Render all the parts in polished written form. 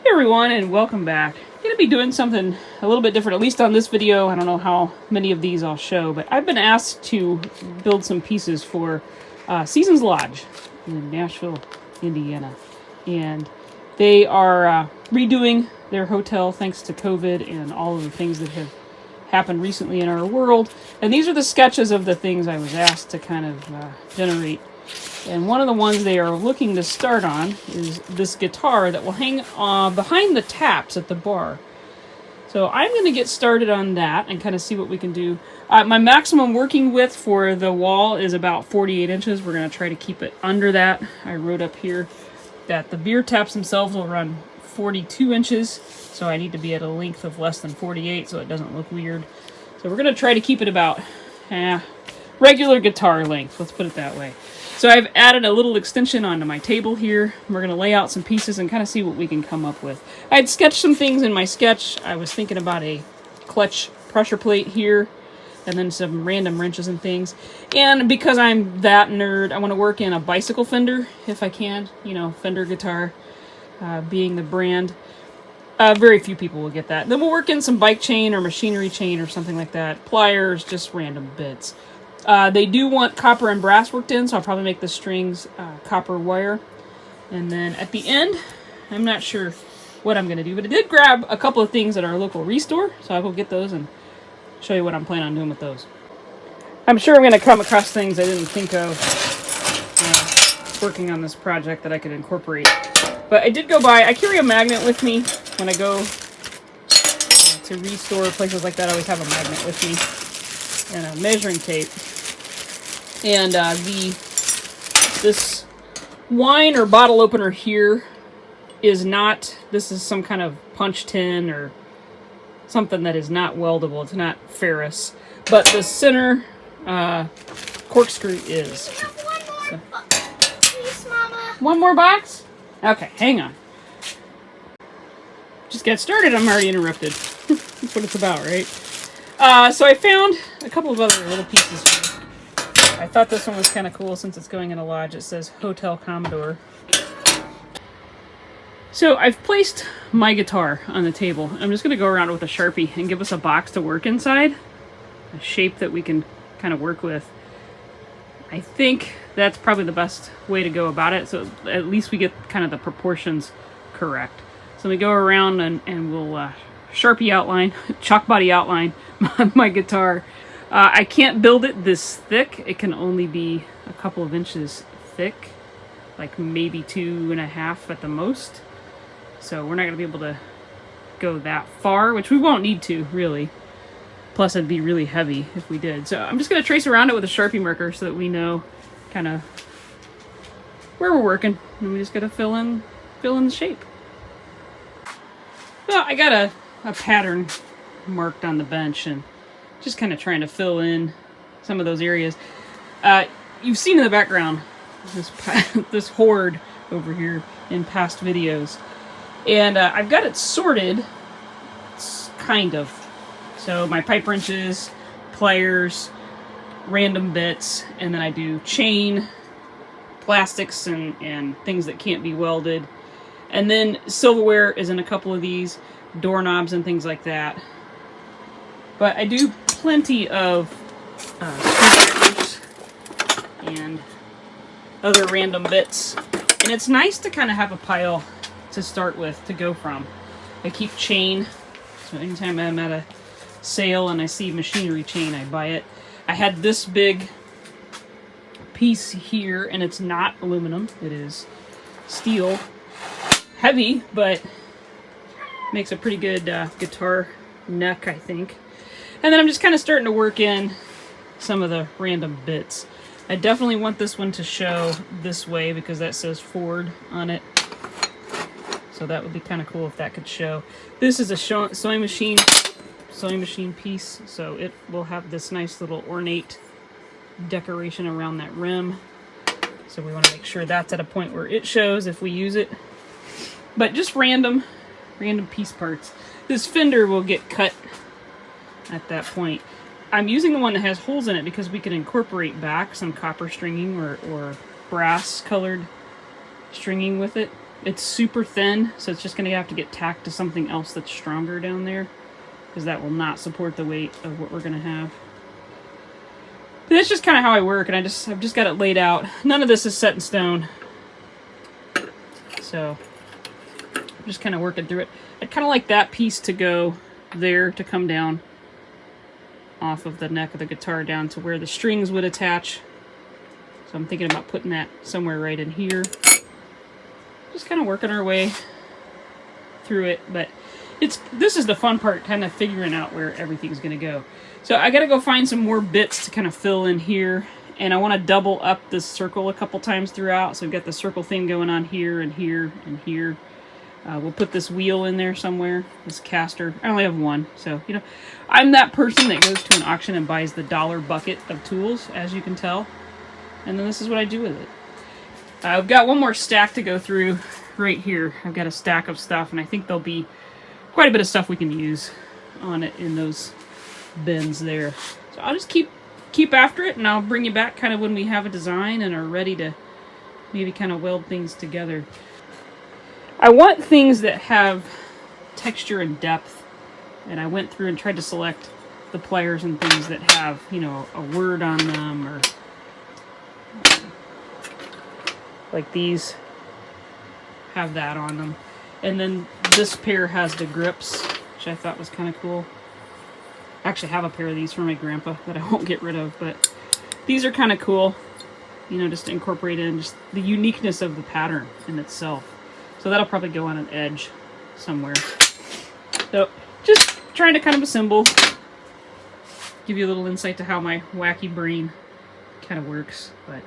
Hey everyone, and welcome back. I'm going to be doing something a little bit different, at least on this video. I don't know how many of these I'll show, but I've been asked to build some pieces for Seasons Lodge in Nashville, Indiana. And they are redoing their hotel thanks to COVID and all of the things that have happened recently in our world. And these are the sketches of the things I was asked to kind of generate. And one of the ones they are looking to start on is this guitar that will hang behind the taps at the bar. So I'm going to get started on that and kind of see what we can do. My maximum working width for the wall is about 48 inches. We're going to try to keep it under that. I wrote up here that the beer taps themselves will run 42 inches. So I need to be at a length of less than 48 so it doesn't look weird. So we're going to try to keep it about regular guitar length. Let's put it that way. So I've added a little extension onto my table here. We're going to lay out some pieces and kind of see what we can come up with. I had sketched some things in my sketch. I was thinking about a clutch pressure plate here and then some random wrenches and things. And because I'm that nerd, I want to work in a bicycle fender if I can. You know, Fender guitar being the brand. Very few people will get that. Then we'll work in some bike chain or machinery chain or something like that. Pliers, just random bits. They do want copper and brass worked in, so I'll probably make the strings copper wire. And then at the end, I'm not sure what I'm going to do, but I did grab a couple of things at our local restore, so I will get those and show you what I'm planning on doing with those. I'm sure I'm going to come across things I didn't think of working on this project that I could incorporate. But I did go by, I carry a magnet with me when I go to restore places like that. I always have a magnet with me and a measuring tape. And this wine or bottle opener here is not, this is some kind of punch tin or something that is not weldable. It's not ferrous. But the center corkscrew is. I have one more box, please, Mama. One more box? Okay, hang on. Just get started, I'm already interrupted. That's what it's about, right? So I found a couple of other little pieces here. I thought this one was kind of cool since it's going in a lodge. It says Hotel Commodore. So I've placed my guitar on the table. I'm just going to go around with a Sharpie and give us a box to work inside. A shape that we can kind of work with. I think that's probably the best way to go about it. So at least we get kind of the proportions correct. So we go around and we'll Sharpie outline, chalk body outline my guitar. I can't build it this thick. It can only be a couple of inches thick, like maybe 2.5 at the most. So we're not going to be able to go that far, which we won't need to, really. Plus, it'd be really heavy if we did. So I'm just going to trace around it with a Sharpie marker so that we know kind of where we're working. And we just got to fill in the shape. Well, I got a pattern marked on the bench and just kind of trying to fill in some of those areas. You've seen in the background this hoard over here in past videos. And I've got it sorted, kind of. So my pipe wrenches, pliers, random bits, and then I do chain, plastics, and things that can't be welded. And then silverware is in a couple of these, doorknobs and things like that. But I do plenty of screwdrivers and other random bits. And it's nice to kind of have a pile to start with, to go from. I keep chain, so anytime I'm at a sale and I see machinery chain, I buy it. I had this big piece here, and it's not aluminum, it is steel. Heavy, but makes a pretty good guitar neck, I think. And then I'm just kind of starting to work in some of the random bits. I definitely want this one to show this way because that says Ford on it. So that would be kind of cool if that could show. This is a sewing machine piece, so it will have this nice little ornate decoration around that rim. So we want to make sure that's at a point where it shows if we use it. But just random piece parts. This fender will get cut at that point. I'm using the one that has holes in it because we can incorporate back some copper stringing or brass colored stringing with it. It's super thin, so it's just going to have to get tacked to something else that's stronger down there, because that will not support the weight of what we're going to have. But that's just kind of how I work, and I've just got it laid out. None of this is set in stone. So I'm just kind of working through it. I'd kind of like that piece to go there, to come down off of the neck of the guitar down to where the strings would attach. So I'm thinking about putting that somewhere right in here. Just kind of working our way through it, but this is the fun part, kind of figuring out where everything's going to go. So I got to go find some more bits to kind of fill in here, and I want to double up this circle a couple times throughout. So we've got the circle thing going on here and here and here. We'll put this wheel in there somewhere, this caster. I only have one, so, you know, I'm that person that goes to an auction and buys the dollar bucket of tools, as you can tell. And then this is what I do with it. I've got one more stack to go through right here. I've got a stack of stuff, and I think there'll be quite a bit of stuff we can use on it in those bins there. So I'll just keep after it, and I'll bring you back kind of when we have a design and are ready to maybe kind of weld things together. I want things that have texture and depth, and I went through and tried to select the pliers and things that have, you know, a word on them, or like these have that on them. And then this pair has the grips, which I thought was kind of cool. I actually have a pair of these from my grandpa that I won't get rid of, but these are kind of cool, you know, just to incorporate in just the uniqueness of the pattern in itself. So that'll probably go on an edge somewhere. So just trying to kind of assemble, give you a little insight to how my wacky brain kind of works. But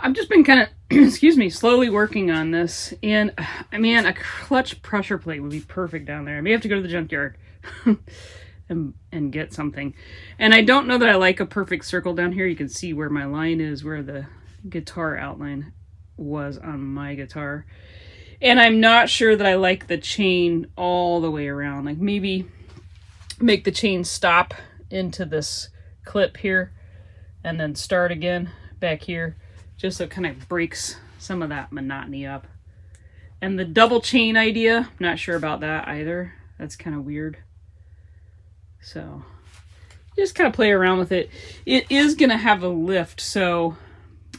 I've just been kind of, excuse me, slowly working on this. And I mean, a clutch pressure plate would be perfect down there. I may have to go to the junkyard and get something. And I don't know that I like a perfect circle down here. You can see where my line is, where the guitar outline was on my guitar. And I'm not sure that I like the chain all the way around. Like maybe make the chain stop into this clip here and then start again back here, just so it kind of breaks some of that monotony up. And the double chain idea, not sure about that either. That's kind of weird. So just kind of play around with it. It is going to have a lift, so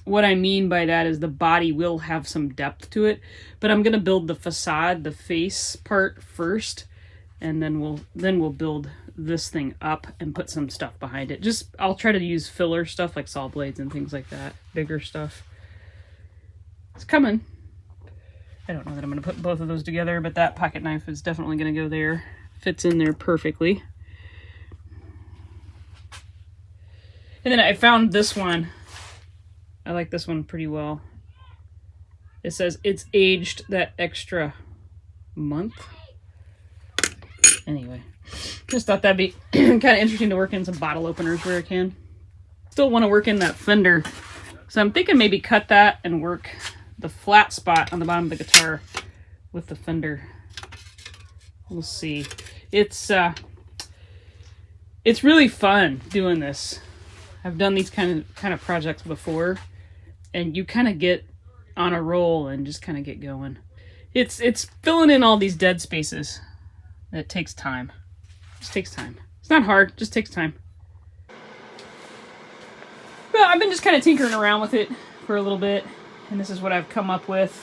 what I mean by that is the body will have some depth to it, but I'm going to build the facade, the face part first, and then we'll build this thing up and put some stuff behind it. Just, I'll try to use filler stuff like saw blades and things like that, bigger stuff. It's coming. I don't know that I'm going to put both of those together, but that pocket knife is definitely going to go there. Fits in there perfectly. And then I found this one. I like this one pretty well. It says it's aged that extra month. Anyway, just thought that'd be kind of interesting to work in some bottle openers where I can. Still want to work in that fender. So I'm thinking maybe cut that and work the flat spot on the bottom of the guitar with the fender. We'll see. It's really fun doing this. I've done these kind of projects before, and you kind of get on a roll and just kind of get going. It's filling in all these dead spaces. It takes time. It just takes time. It's not hard, it just takes time. Well, I've been just kind of tinkering around with it for a little bit, and this is what I've come up with.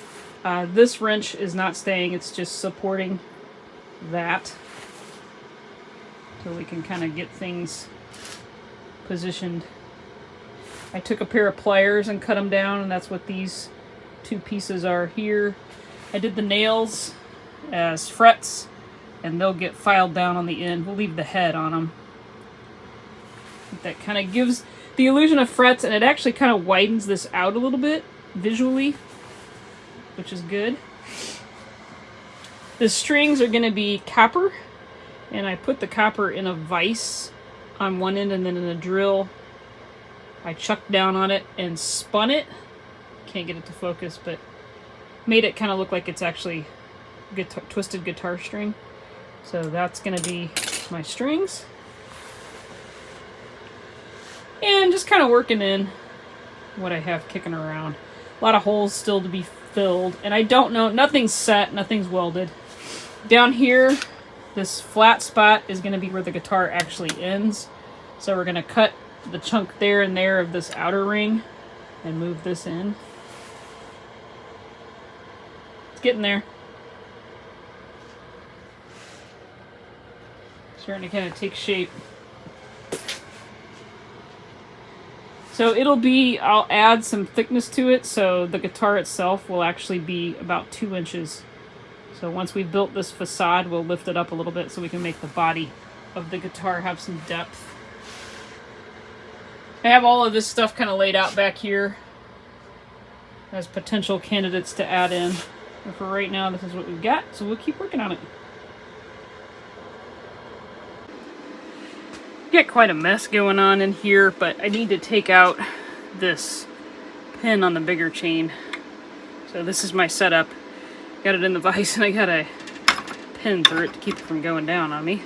This wrench is not staying, it's just supporting that. So we can kind of get things positioned. I took a pair of pliers and cut them down, and that's what these two pieces are here. I did the nails as frets, and they'll get filed down on the end. We'll leave the head on them. That kind of gives the illusion of frets, and it actually kind of widens this out a little bit visually, which is good. The strings are going to be copper, and I put the copper in a vise on one end, and then in a drill I chucked down on it and spun it. Can't get it to focus, but made it kind of look like it's actually twisted guitar string. So that's going to be my strings. And just kind of working in what I have kicking around. A lot of holes still to be filled. And I don't know, nothing's set, nothing's welded. Down here, this flat spot is going to be where the guitar actually ends. So we're going to cut the chunk there and there of this outer ring and move this in. It's getting there. Starting to kind of take shape. So it'll be, I'll add some thickness to it, so the guitar itself will actually be about 2 inches. So once we've built this facade, we'll lift it up a little bit so we can make the body of the guitar have some depth. I have all of this stuff kind of laid out back here as potential candidates to add in. But for right now, this is what we've got, so we'll keep working on it. Got quite a mess going on in here, but I need to take out this pin on the bigger chain. So this is my setup. Got it in the vise and I got a pin through it to keep it from going down on me.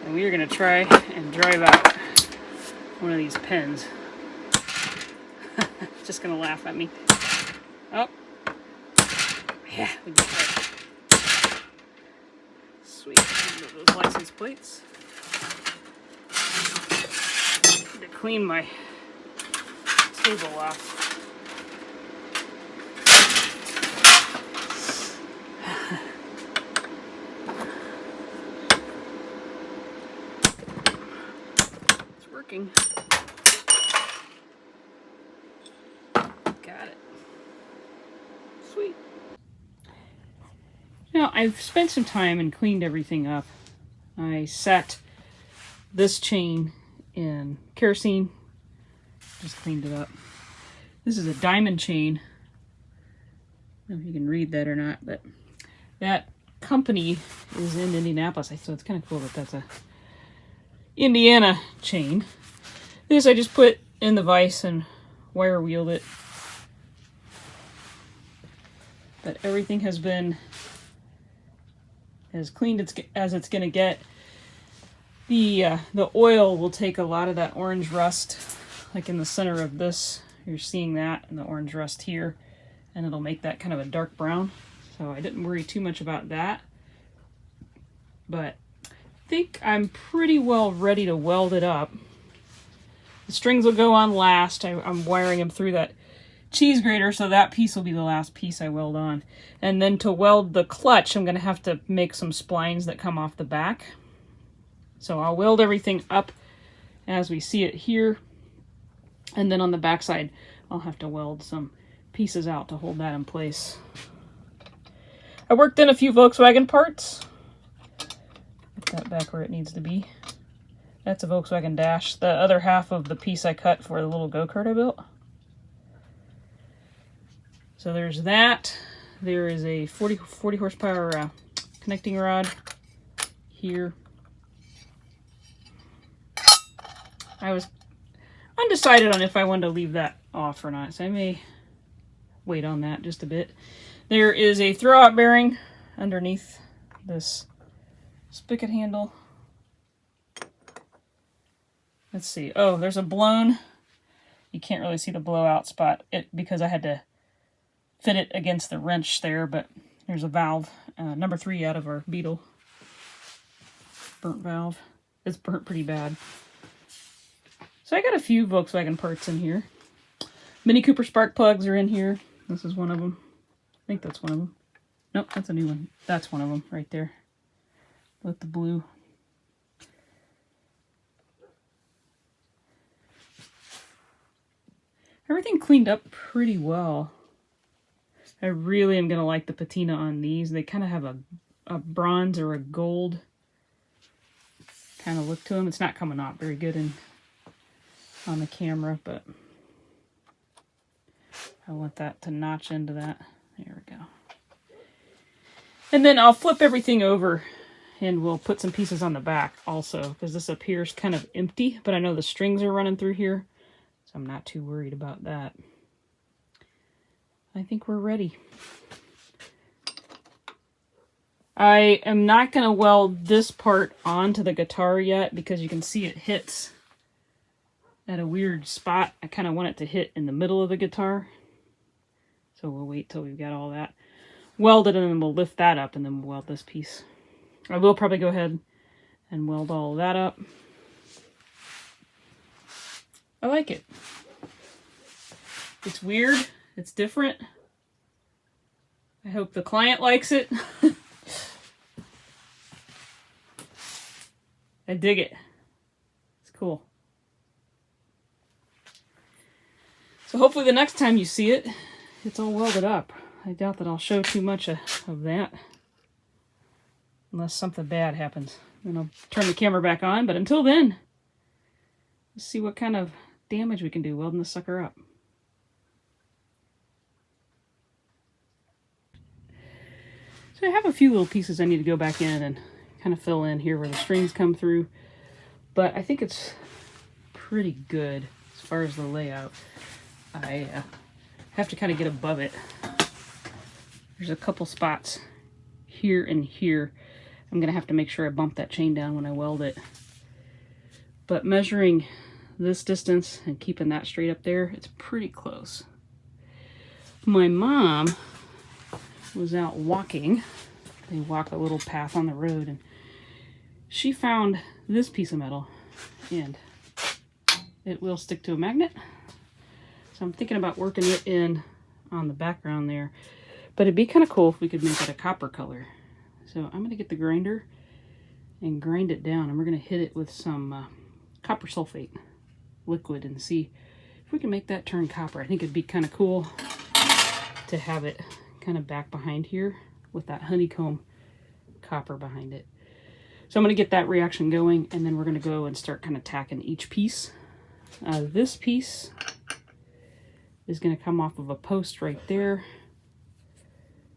And we are going to try and drive out one of these pins. It's just going to laugh at me. Oh. Yeah, we got that. Sweet. Those license plates. To clean my table off. It's working. Got it. Sweet. Now, I've spent some time and cleaned everything up. I set this chain in kerosene. Just cleaned it up. This is a diamond chain. I don't know if you can read that or not, but that company is in Indianapolis. So it's kind of cool that that's a Indiana chain. This I just put in the vise and wire wheeled it. But everything has been as cleaned as it's going to get. The oil will take a lot of that orange rust, like in the center of this. You're seeing that, and the orange rust here, and it'll make that kind of a dark brown. So I didn't worry too much about that. But I think I'm pretty well ready to weld it up. The strings will go on last. I'm wiring them through that cheese grater, so that piece will be the last piece I weld on. And then to weld the clutch, I'm going to have to make some splines that come off the back. So I'll weld everything up as we see it here. And then on the back side, I'll have to weld some pieces out to hold that in place. I worked in a few Volkswagen parts. Put that back where it needs to be. That's a Volkswagen dash. The other half of the piece I cut for the little go-kart I built. So there's that. There is a 40 horsepower connecting rod here. I was undecided on if I wanted to leave that off or not, so I may wait on that just a bit. There is a throwout bearing underneath this spigot handle. Let's see. Oh, there's a blown. You can't really see the blowout spot because I had to fit it against the wrench there, but there's a valve, number 3 out of our Beetle. Burnt valve. It's burnt pretty bad. So I got a few Volkswagen parts in here. Mini Cooper spark plugs are in here. This is one of them. I think that's one of them. Nope, that's a new one. That's one of them right there. With the blue. Everything cleaned up pretty well. I really am going to like the patina on these. They kind of have a bronze or a gold kind of look to them. It's not coming out very good on the camera, but I want that to notch into that. There we go. And then I'll flip everything over and we'll put some pieces on the back also, because this appears kind of empty, but I know the strings are running through here, so I'm not too worried about that. I think we're ready. I am not going to weld this part onto the guitar yet because you can see it hits at a weird spot. I kind of want it to hit in the middle of the guitar. So we'll wait till we've got all that welded, and then we'll lift that up, and then we'll weld this piece. I will probably go ahead and weld all of that up. I like it. It's weird. It's different. I hope the client likes it. I dig it. It's cool. So hopefully the next time you see it, it's all welded up. I doubt that I'll show too much of that. Unless something bad happens. Then I'll turn the camera back on. But until then, let's see what kind of damage we can do welding this sucker up. So I have a few little pieces I need to go back in and kind of fill in here where the strings come through. But I think it's pretty good as far as the layout. I have to kind of get above it. There's a couple spots here and here. I'm going to have to make sure I bump that chain down when I weld it. But measuring this distance and keeping that straight up there, it's pretty close. My mom was out walking. They walk a little path on the road, and she found this piece of metal, and it will stick to a magnet. So I'm thinking about working it in on the background there. But it'd be kind of cool if we could make it a copper color. So I'm going to get the grinder and grind it down, and we're going to hit it with some copper sulfate liquid and see if we can make that turn copper. I think it'd be kind of cool to have it kind of back behind here with that honeycomb copper behind it. So I'm going to get that reaction going, and then we're going to go and start kind of tacking each piece. This piece is going to come off of a post right there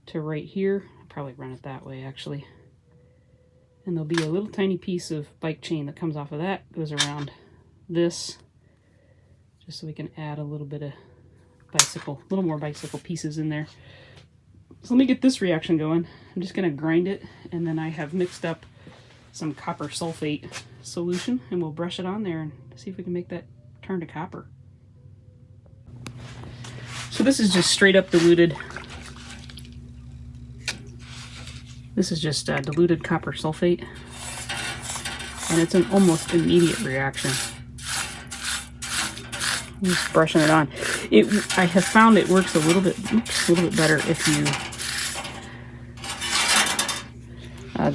to right here. I'll probably run it that way actually. And there'll be a little tiny piece of bike chain that comes off of that, goes around this, just so we can add a little bit of bicycle, a little more bicycle pieces in there. So let me get this reaction going. I'm just going to grind it, and then I have mixed up some copper sulfate solution, and we'll brush it on there and see if we can make that turn to copper. So this is just straight up diluted. This is just diluted copper sulfate, and it's an almost immediate reaction. I'm just brushing it on. I have found it works a little bit better if you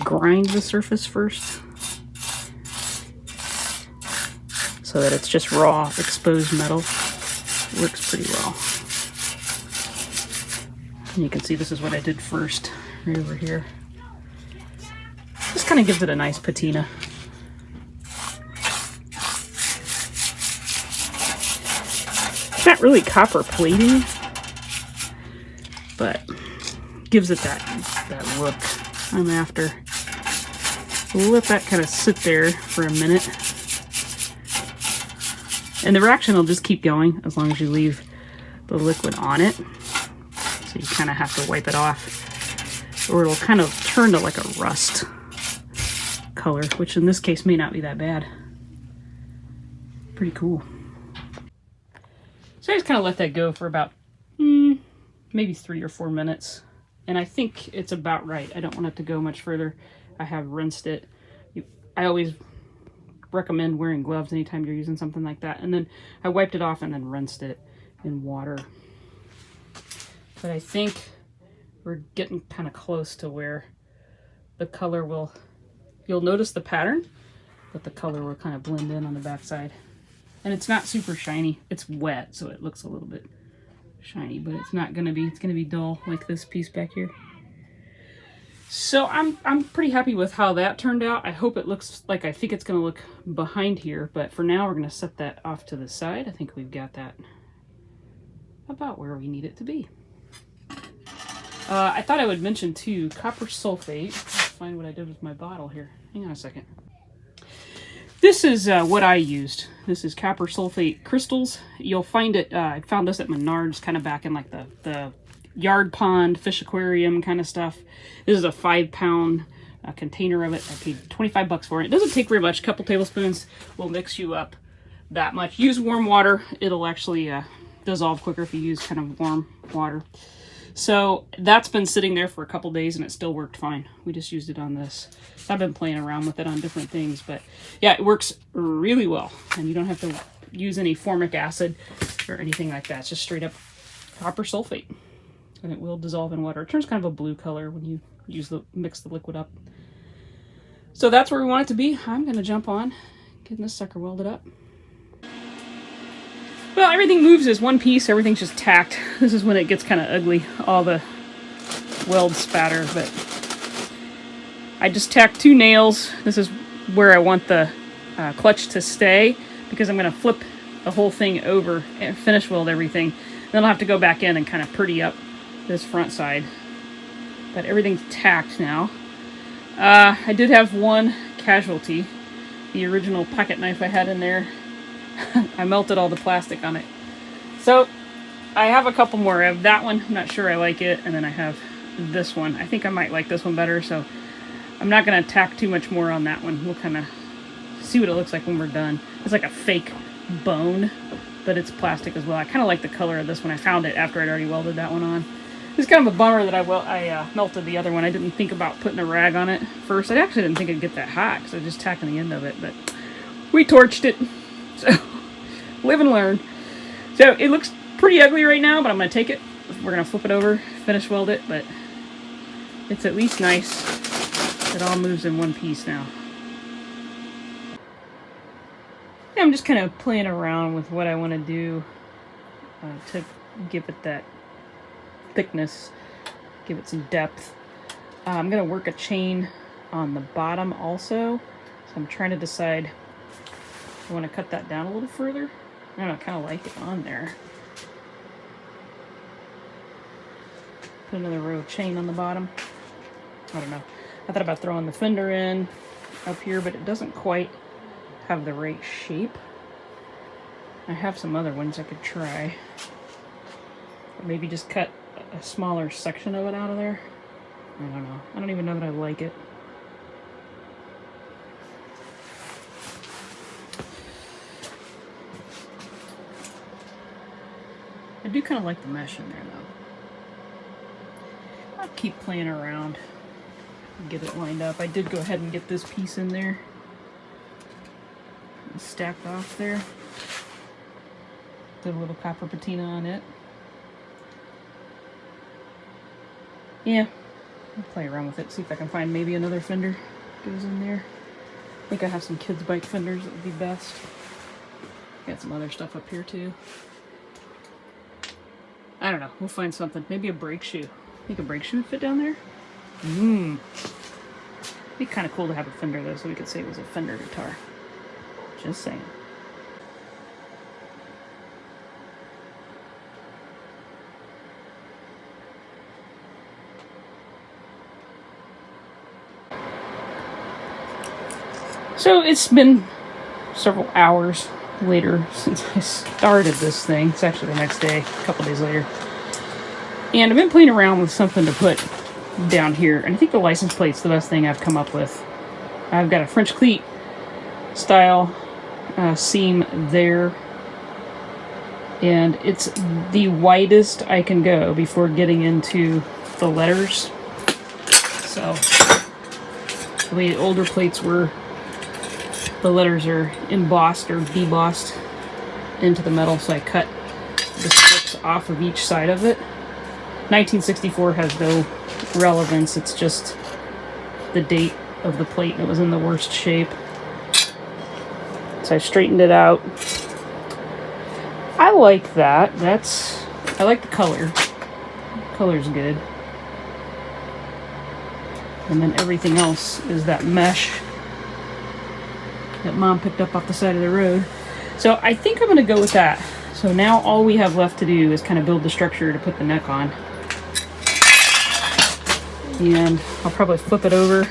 grind the surface first, so that it's just raw exposed metal. It works pretty well. And you can see this is what I did first, right over here. This kind of gives it a nice patina. It's not really copper plating, but gives it that look I'm after. We'll let that kind of sit there for a minute. And the reaction will just keep going as long as you leave the liquid on it. So you kind of have to wipe it off, or it'll kind of turn to like a rust color, which in this case may not be that bad. Pretty cool. So I just kind of let that go for about maybe 3 or 4 minutes. And I think it's about right. I don't want it to go much further. I have rinsed it. I always recommend wearing gloves anytime you're using something like that. And then I wiped it off and then rinsed it in water. But I think we're getting kind of close to where the color will, you'll notice the pattern, but the color will kind of blend in on the backside. And it's not super shiny. It's wet, so it looks a little bit shiny, but it's not gonna be, it's gonna be dull like this piece back here. So I'm pretty happy with how that turned out. I hope it looks like I think it's gonna look behind here, but for now we're gonna set that off to the side. I think we've got that about where we need it to be. I thought I would mention too, copper sulfate. Let's find what I did with my bottle here. Hang on a second. This is what I used. This is copper sulfate crystals. You'll find it, I found this at Menards, kind of back in like the yard pond, fish aquarium kind of stuff. This is a 5-pound container of it. I paid $25 for it. It doesn't take very much. A couple tablespoons will mix you up that much. Use warm water. It'll actually dissolve quicker if you use kind of warm water. So that's been sitting there for a couple days and it still worked fine. We just used it on this. I've been playing around with it on different things, but yeah, it works really well. And you don't have to use any formic acid or anything like that. It's just straight up copper sulfate. And it will dissolve in water. It turns kind of a blue color when you mix the liquid up. So that's where we want it to be. I'm going to jump on getting this sucker welded up. Well, everything moves as one piece. Everything's just tacked. This is when it gets kind of ugly, all the weld spatter, but I just tacked 2 nails. This is where I want the clutch to stay, because I'm going to flip the whole thing over and finish weld everything. Then I'll have to go back in and kind of pretty up this front side. But everything's tacked now. I did have one casualty. The original pocket knife I had in there. I melted all the plastic on it. So I have a couple more. I have that one. I'm not sure I like it. And then I have this one. I think I might like this one better. So I'm not going to tack too much more on that one. We'll kind of see what it looks like when we're done. It's like a fake bone, but it's plastic as well. I kind of like the color of this one. I found it after I'd already welded that one on. It's kind of a bummer that I melted the other one. I didn't think about putting a rag on it first. I actually didn't think it'd get that hot because I was just tacking the end of it. But we torched it. So, live and learn. So, it looks pretty ugly right now, but I'm going to take it. We're going to flip it over, finish weld it, but it's at least nice. It all moves in one piece now. Yeah, I'm just kind of playing around with what I want to do to give it that thickness, give it some depth. I'm going to work a chain on the bottom also, so I'm trying to decide. I want to cut that down a little further. I don't know, I kind of like it on there. Put another row of chain on the bottom. I don't know. I thought about throwing the fender in up here, but it doesn't quite have the right shape. I have some other ones I could try. Or maybe just cut a smaller section of it out of there. I don't know. I don't even know that I like it. I do kind of like the mesh in there, though. I'll keep playing around and get it lined up. I did go ahead and get this piece in there. And stacked off there. Did a little copper patina on it. Yeah, I'll play around with it, see if I can find maybe another fender goes in there. I think I have some kids' bike fenders that would be best. Got some other stuff up here, too. I don't know. We'll find something. Maybe a brake shoe. Think a brake shoe would fit down there? Be kind of cool to have a fender, though, so we could say it was a Fender guitar. Just saying. So it's been several hours later since I started this thing. It's actually the next day, a couple days later. And I've been playing around with something to put down here. And I think the license plate's the best thing I've come up with. I've got a French cleat style seam there. And it's the widest I can go before getting into the letters. So the way older plates were, the letters are embossed or debossed into the metal, so I cut the strips off of each side of it. 1964 has no relevance, it's just the date of the plate. It was in the worst shape. So I straightened it out. I like that. I like the color. Color's good. And then everything else is that mesh that Mom picked up off the side of the road. So I think I'm going to go with that. So now all we have left to do is kind of build the structure to put the neck on. And I'll probably flip it over.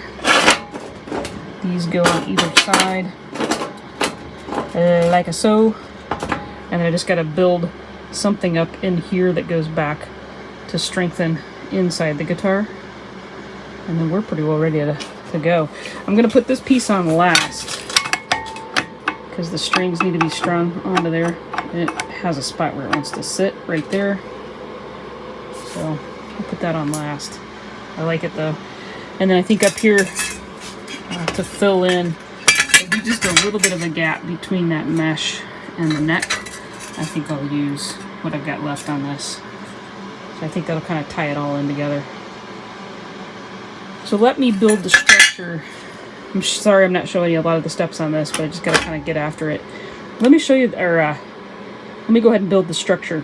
These go on either side. Like so. And I just got to build something up in here that goes back to strengthen inside the guitar. And then we're pretty well ready to go. I'm going to put this piece on last, because the strings need to be strung onto there. It has a spot where it wants to sit right there. So I'll put that on last. I like it though. And then I think up here to fill in, there'll be just a little bit of a gap between that mesh and the neck. I think I'll use what I've got left on this. So I think that'll kind of tie it all in together. So let me build the structure. I'm sorry I'm not showing you a lot of the steps on this, but I just got to kind of get after it. Let me show you, or let me go ahead and build the structure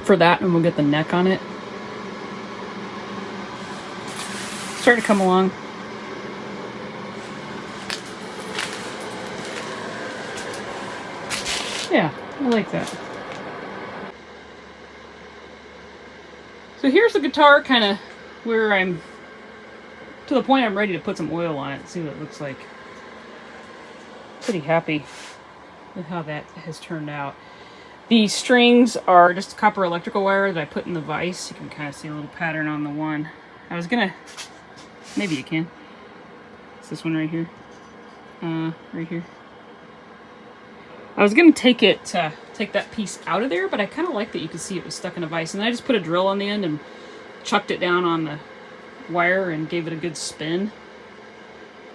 for that, and we'll get the neck on it. Starting to come along. Yeah, I like that. So here's the guitar, kind of where I'm to the point I'm ready to put some oil on it and see what it looks like. Pretty happy with how that has turned out. The strings are just copper electrical wire that I put in the vise. You can kind of see a little pattern on the one. I was gonna, maybe you can. It's this one right here. Right here. I was gonna take that piece out of there, but I kind of like that you can see it was stuck in a vise. And then I just put a drill on the end and chucked it down on the wire and gave it a good spin.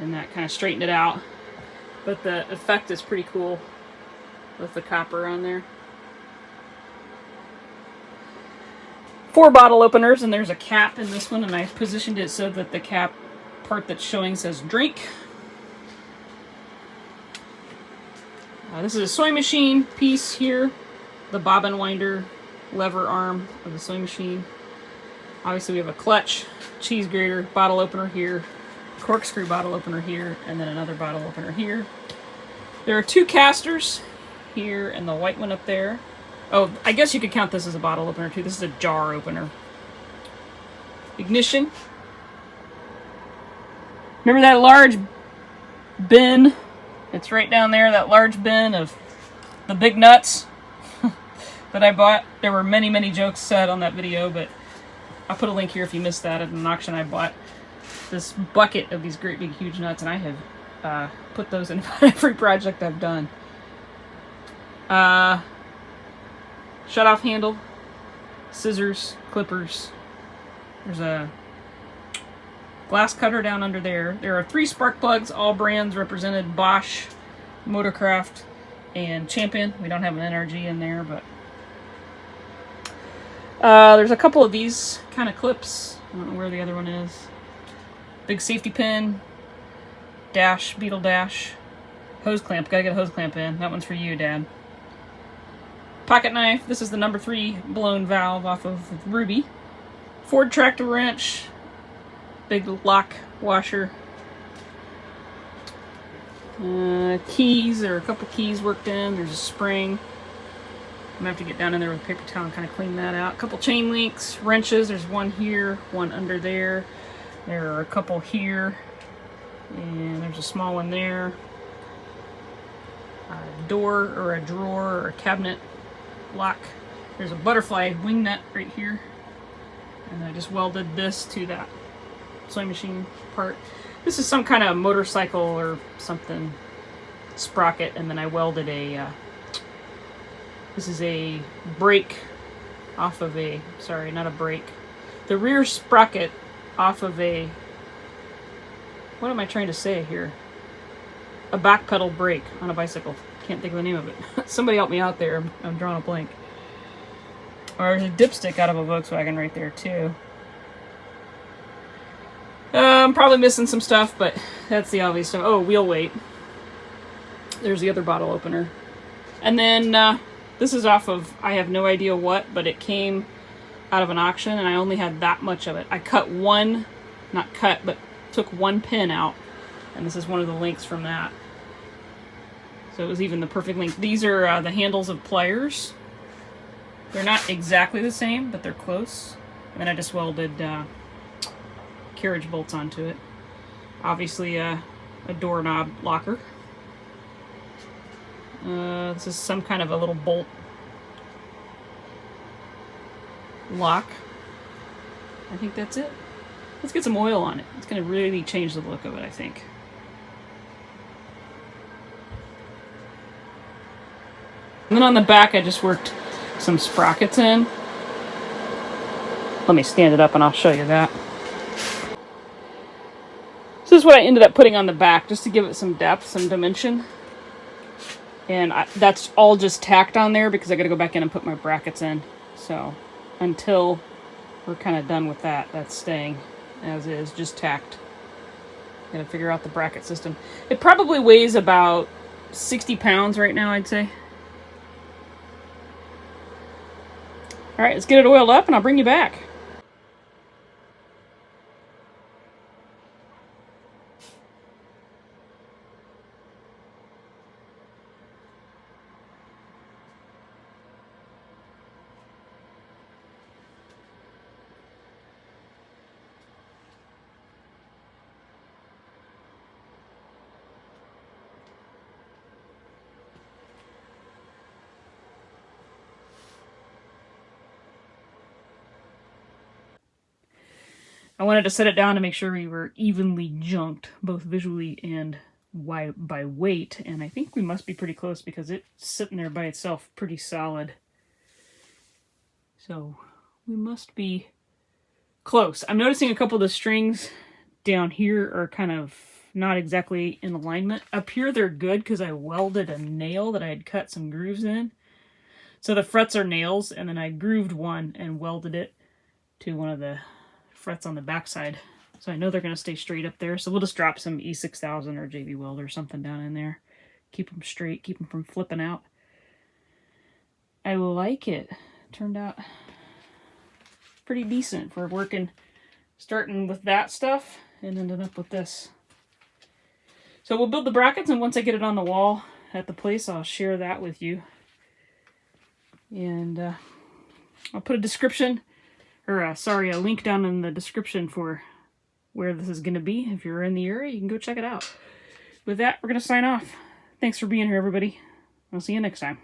And that kind of straightened it out. But the effect is pretty cool with the copper on there. 4 bottle openers, and there's a cap in this one, and I positioned it so that the cap part that's showing says drink. This is a sewing machine piece here, the bobbin winder lever arm of the sewing machine. Obviously we have a clutch, cheese grater, bottle opener here, corkscrew bottle opener here, and then another bottle opener here. There are 2 casters here and the white one up there. Oh, I guess you could count this as a bottle opener too. This is a jar opener. Ignition. Remember that large bin? It's right down there, that large bin of the big nuts that I bought. There were many, many jokes said on that video, but I'll put a link here if you missed that. At an auction I bought this bucket of these great big huge nuts, and I have put those in every project I've done. Shut-off handle, scissors, clippers. There's a glass cutter down under there. There are 3 spark plugs, all brands represented: Bosch, Motorcraft, and Champion. We don't have an NRG in there, but there's a couple of these kind of clips. I don't know where the other one is. Big safety pin, dash, beetle dash, hose clamp. Gotta get a hose clamp in. That one's for you, Dad. Pocket knife. This is the number 3 blown valve off of Ruby. Ford tractor wrench. Big lock washer. Keys. There are a couple keys worked in. There's a spring. I'm gonna have to get down in there with a paper towel and kind of clean that out. A couple chain links, wrenches. There's one here, one under there. There are a couple here, and there's a small one there. A door or a drawer or a cabinet lock. There's a butterfly wing nut right here, and I just welded this to that sewing machine part. This is some kind of motorcycle or something sprocket, and then I welded a this is a brake off of a, sorry, not a brake, the rear sprocket off of a, what am I trying to say here? A back pedal brake on a bicycle. Can't think of the name of it. Somebody help me out there. I'm drawing a blank. Or there's a dipstick out of a Volkswagen right there too. I'm probably missing some stuff, but that's the obvious stuff. Oh, wheel weight. There's the other bottle opener. And then this is off of, I have no idea what, but it came out of an auction and I only had that much of it. I cut one, not cut, but took one pin out. And this is one of the links from that. So it was even the perfect length. These are the handles of pliers. They're not exactly the same, but they're close. And then I just welded carriage bolts onto it. Obviously a doorknob locker. This is some kind of a little bolt lock. I think that's it. Let's get some oil on it. It's going to really change the look of it, I think. And then on the back, I just worked some sprockets in. Let me stand it up and I'll show you that. So this is what I ended up putting on the back, just to give it some depth, some dimension. And that's all just tacked on there because I got to go back in and put my brackets in. So until we're kind of done with that, that's staying as is, just tacked. Got to figure out the bracket system. It probably weighs about 60 pounds right now, I'd say. All right, let's get it oiled up and I'll bring you back. I wanted to set it down to make sure we were evenly junked, both visually and by weight, and I think we must be pretty close because it's sitting there by itself pretty solid. So we must be close. I'm noticing a couple of the strings down here are kind of not exactly in alignment. Up here they're good because I welded a nail that I had cut some grooves in. So the frets are nails, and then I grooved one and welded it to one of the frets on the backside. So I know they're going to stay straight up there. So we'll just drop some E6000 or JV Weld or something down in there. Keep them straight, keep them from flipping out. I like it. Turned out pretty decent for working, starting with that stuff and ended up with this. So we'll build the brackets, and once I get it on the wall at the place, I'll share that with you. And I'll put a description, or a link down in the description for where this is going to be. If you're in the area, you can go check it out. With that, we're going to sign off. Thanks for being here, everybody. I'll see you next time.